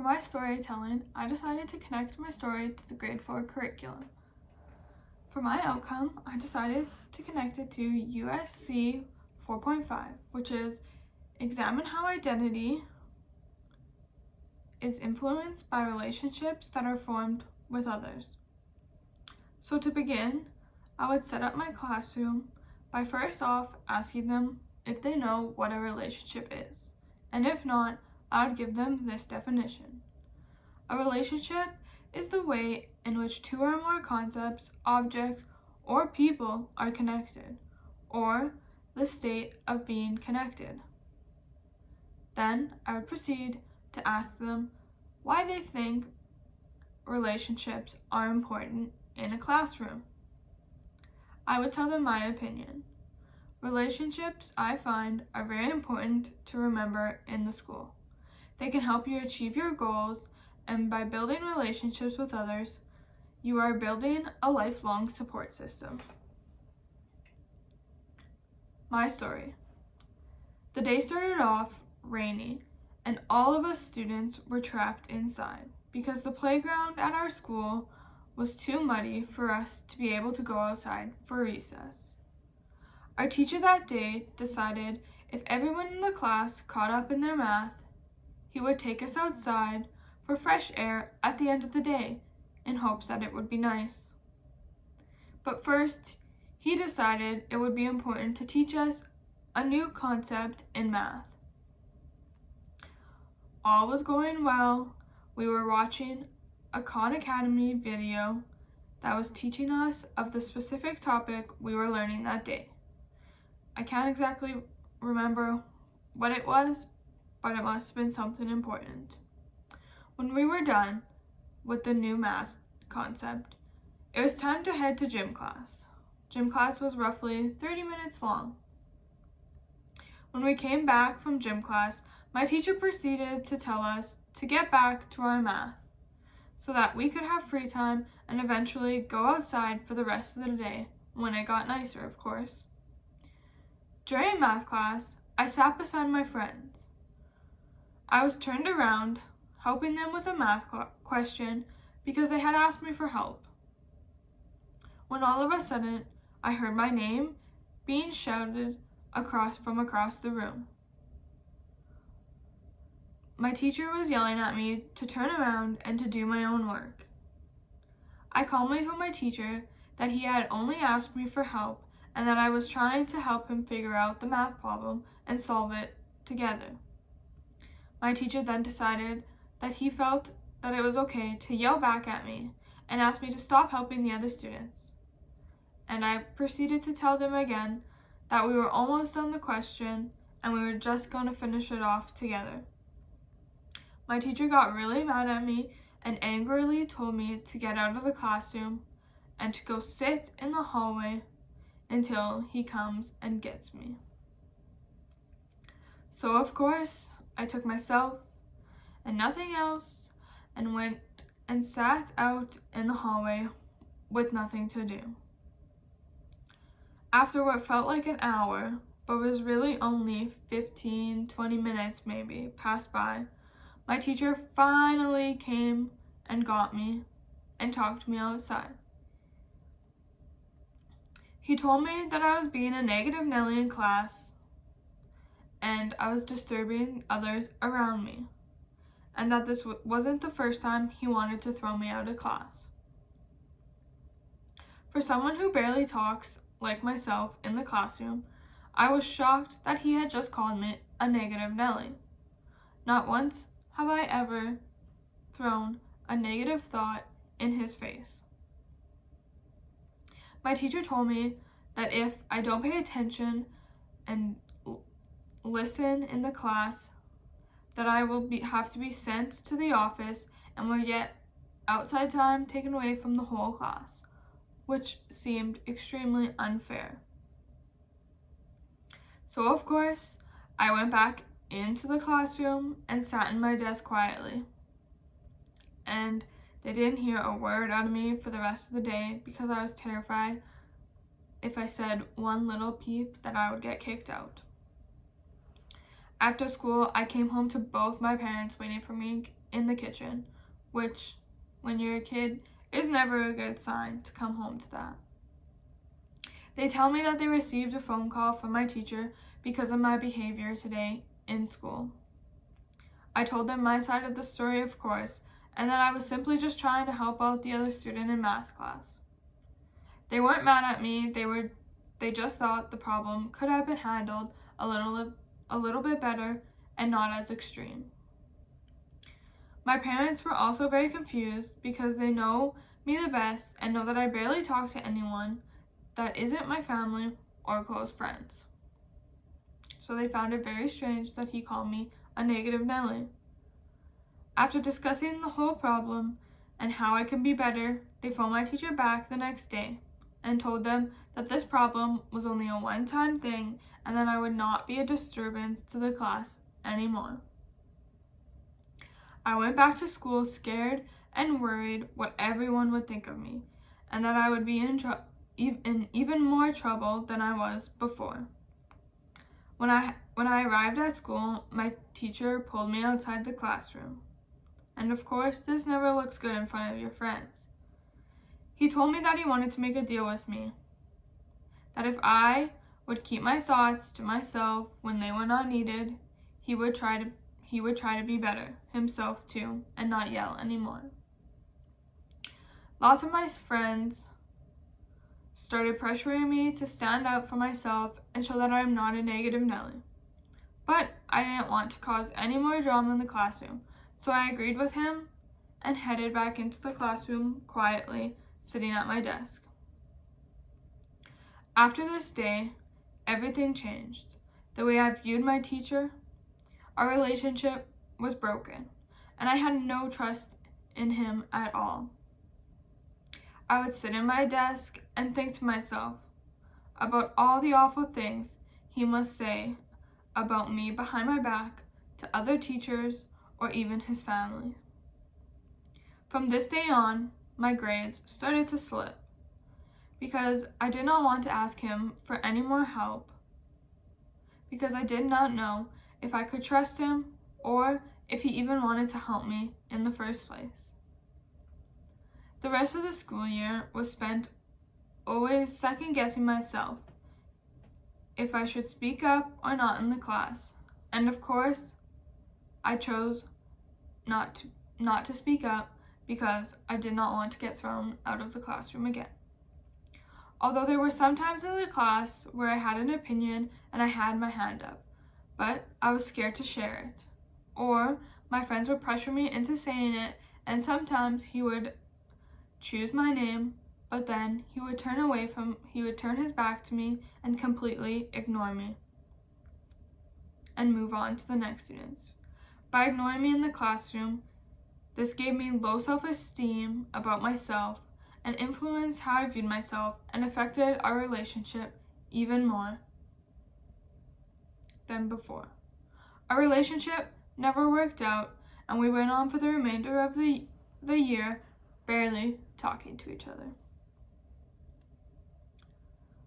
For my storytelling, I decided to connect my story to the grade 4 curriculum. For my outcome, I decided to connect it to USC 4.5, which is examine how identity is influenced by relationships that are formed with others. So to begin, I would set up my classroom by first off asking them if they know what a relationship is, and if not, I would give them this definition. A relationship is the way in which two or more concepts, objects, or people are connected, or the state of being connected. Then I would proceed to ask them why they think relationships are important in a classroom. I would tell them my opinion. Relationships, I find, are very important to remember in the school. They can help you achieve your goals, and by building relationships with others, you are building a lifelong support system. My story. The day started off rainy, and all of us students were trapped inside because the playground at our school was too muddy for us to be able to go outside for recess. Our teacher that day decided if everyone in the class caught up in their math, he would take us outside for fresh air at the end of the day in hopes that it would be nice. But first, he decided it would be important to teach us a new concept in math. All was going well. We were watching a Khan Academy video that was teaching us of the specific topic we were learning that day. I can't exactly remember what it was, but it must have been something important. When we were done with the new math concept, it was time to head to gym class. Gym class was roughly 30 minutes long. When we came back from gym class, my teacher proceeded to tell us to get back to our math so that we could have free time and eventually go outside for the rest of the day when it got nicer, of course. During math class, I sat beside my friends. I was turned around, helping them with a math question because they had asked me for help. When all of a sudden, I heard my name being shouted from across the room. My teacher was yelling at me to turn around and to do my own work. I calmly told my teacher that he had only asked me for help and that I was trying to help him figure out the math problem and solve it together. My teacher then decided that he felt that it was okay to yell back at me and asked me to stop helping the other students. And I proceeded to tell them again that we were almost done the question and we were just going to finish it off together. My teacher got really mad at me and angrily told me to get out of the classroom and to go sit in the hallway until he comes and gets me. So of course, I took myself and nothing else and went and sat out in the hallway with nothing to do. After what felt like an hour, but was really only 15-20 minutes maybe, passed by, my teacher finally came and got me and talked me outside. He told me that I was being a negative Nelly in class and I was disturbing others around me, and that this wasn't the first time he wanted to throw me out of class. For someone who barely talks like myself in the classroom, I was shocked that he had just called me a negative Nelly. Not once have I ever thrown a negative thought in his face. My teacher told me that if I don't pay attention and listen in the class, that I will have to be sent to the office and will get outside time taken away from the whole class, which seemed extremely unfair. So of course, I went back into the classroom and sat in my desk quietly. And they didn't hear a word out of me for the rest of the day because I was terrified if I said one little peep that I would get kicked out. After school, I came home to both my parents waiting for me in the kitchen, which, when you're a kid, is never a good sign to come home to that. They tell me that they received a phone call from my teacher because of my behavior today in school. I told them my side of the story, of course, and that I was simply just trying to help out the other student in math class. They weren't mad at me, they just thought the problem could have been handled a little bit better and not as extreme. My parents were also very confused because they know me the best and know that I barely talk to anyone that isn't my family or close friends. So they found it very strange that he called me a negative Nelly. After discussing the whole problem and how I can be better, they phoned my teacher back the next day and told them that this problem was only a one-time thing and that I would not be a disturbance to the class anymore. I went back to school scared and worried what everyone would think of me and that I would be in even more trouble than I was before. When I arrived at school, my teacher pulled me outside the classroom. And of course, this never looks good in front of your friends. He told me that he wanted to make a deal with me, that if I would keep my thoughts to myself when they were not needed, he would try to be better himself too and not yell anymore. Lots of my friends started pressuring me to stand up for myself and show that I am not a negative Nelly. But I didn't want to cause any more drama in the classroom, so I agreed with him and headed back into the classroom quietly, sitting at my desk. After this day, everything changed. The way I viewed my teacher, our relationship was broken, and I had no trust in him at all. I would sit in my desk and think to myself about all the awful things he must say about me behind my back to other teachers or even his family. From this day on, my grades started to slip because I did not want to ask him for any more help, because I did not know if I could trust him or if he even wanted to help me in the first place. The rest of the school year was spent always second-guessing myself if I should speak up or not in the class, and of course, I chose not to speak up because I did not want to get thrown out of the classroom again. Although there were some times in the class where I had an opinion and I had my hand up, but I was scared to share it. Or my friends would pressure me into saying it, and sometimes he would choose my name, but then he would turn his back to me and completely ignore me and move on to the next students. By ignoring me in the classroom, this gave me low self-esteem about myself and influenced how I viewed myself and affected our relationship even more than before. Our relationship never worked out, and we went on for the remainder of the year barely talking to each other.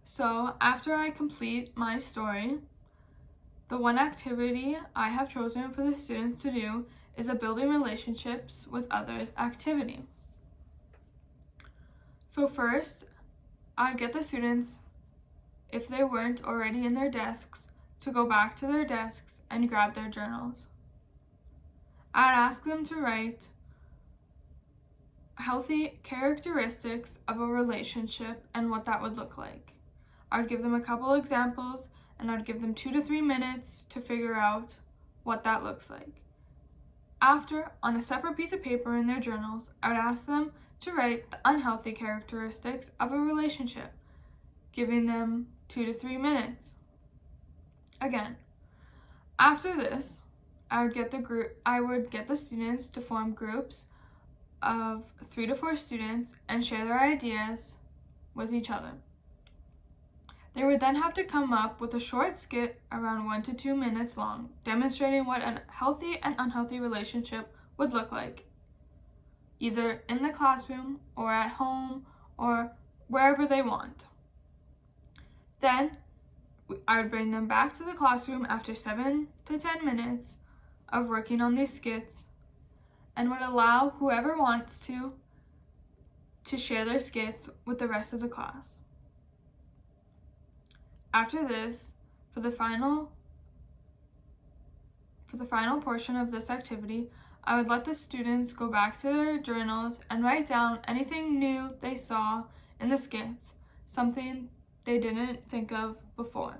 So after I complete my story, the one activity I have chosen for the students to do is a building relationships with others activity. So first, I'd get the students, if they weren't already in their desks, to go back to their desks and grab their journals. I'd ask them to write healthy characteristics of a relationship and what that would look like. I'd give them a couple examples, and I'd give them 2 to 3 minutes to figure out what that looks like. After, on a separate piece of paper in their journals, I would ask them to write the unhealthy characteristics of a relationship, giving them 2 to 3 minutes. Again, after this, I would get the students to form groups of 3 to 4 students and share their ideas with each other. They would then have to come up with a short skit around 1 to 2 minutes long, demonstrating what a healthy and unhealthy relationship would look like, either in the classroom or at home or wherever they want. Then I would bring them back to the classroom after 7 to 10 minutes of working on these skits, and would allow whoever wants to share their skits with the rest of the class. After this, for the final portion of this activity, I would let the students go back to their journals and write down anything new they saw in the skits, something they didn't think of before.